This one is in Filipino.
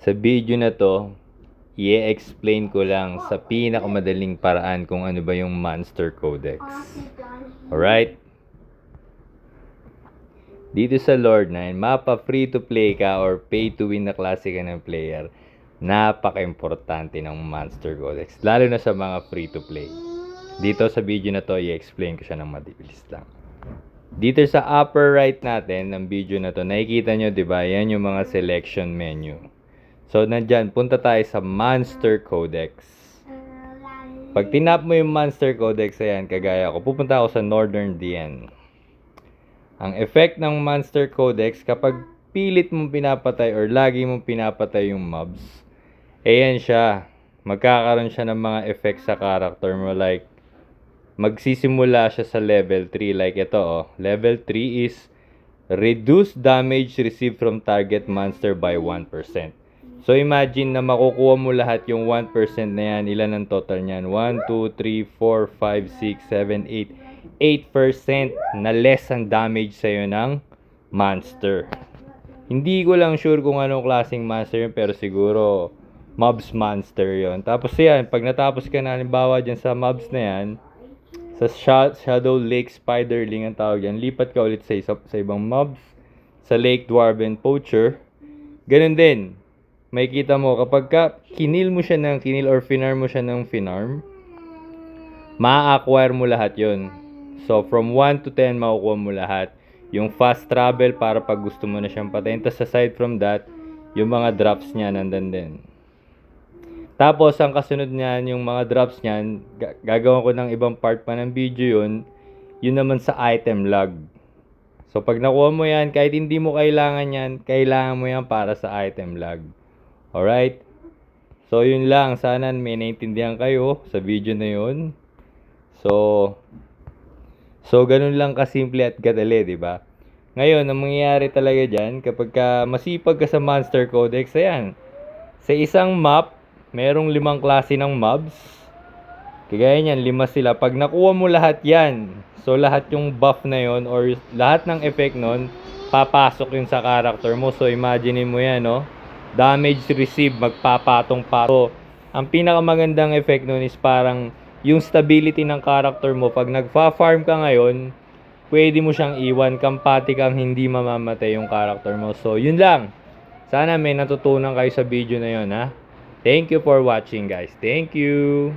Sa video na to, i-explain ko lang sa pinakamadaling paraan kung ano ba yung Monster Codex. Alright? Dito sa Lord 9, mapa free to play ka or pay to win na klase ka ng player, napaka-importante ng Monster Codex. Lalo na sa mga free to play. Dito sa video na to, i-explain ko siya ng madibilis lang. Dito sa upper right natin ng video na to, nakikita nyo, diba? Yan yung mga selection menu. So, nandyan, punta tayo sa Monster Codex. Pag tinap mo yung Monster Codex, ayan, kagaya ko, pupunta ako sa Northern DN. Ang effect ng Monster Codex, kapag pilit mong pinapatay or lagi mong pinapatay yung mobs, ayan siya. Magkakaroon siya ng mga effects sa character mo, like, magsisimula siya sa level 3. Like ito, oh. Level 3 is reduce damage received from target monster by 1%. So, imagine na makukuha mo lahat yung 1% na yan. Ilan ang total niyan? 1, 2, 3, 4, 5, 6, 7, 8. 8% na less ang damage sa'yo ng monster. Hindi ko lang sure kung anong klaseng monster yun, pero siguro mobs monster yon. Tapos yan, pag natapos ka na, halimbawa dyan sa mobs na yan, sa Shadow Lake Spiderling ang tawag yan, lipat ka ulit sa ibang mobs, sa Lake Dwarven Poacher. Ganun din. May kita mo, kapag ka kinil mo siya ng kinil or finarm mo siya ng finarm, ma-acquire mo lahat yon. So, from 1 to 10, makukuha mo lahat. Yung fast travel para pag gusto mo na siyang patayin. Tapos, aside from that, yung mga drops niya nandun din. Tapos, ang kasunod niyan, yung mga drops niyan, gagawin ko ng ibang part pa ng video yun. Yun naman sa item log. So, pag nakuha mo yan, kahit hindi mo kailangan yan, kailangan mo yan para sa item log. Alright? So, yun lang. Sana may naintindihan kayo sa video na yun. So, ganun lang kasimple at kadali, di ba? Ngayon, ang mangyayari talaga dyan, kapag masipag ka sa Monster Codex, ayan, sa isang map, merong 5 klase ng mobs. Kagaya niyan, 5 sila. Pag nakuha mo lahat yan, so lahat yung buff na yon or lahat ng effect nun, papasok yun sa character mo. So, imagine mo yan, no? Damage received, magpapatong-pato. Ang pinakamagandang effect nun is parang yung stability ng character mo. Pag nagfa-farm ka ngayon, pwede mo siyang iwan. Kampati kang hindi mamamatay yung character mo. So, yun lang. Sana may natutunan kayo sa video na yun, ha? Thank you for watching, guys. Thank you.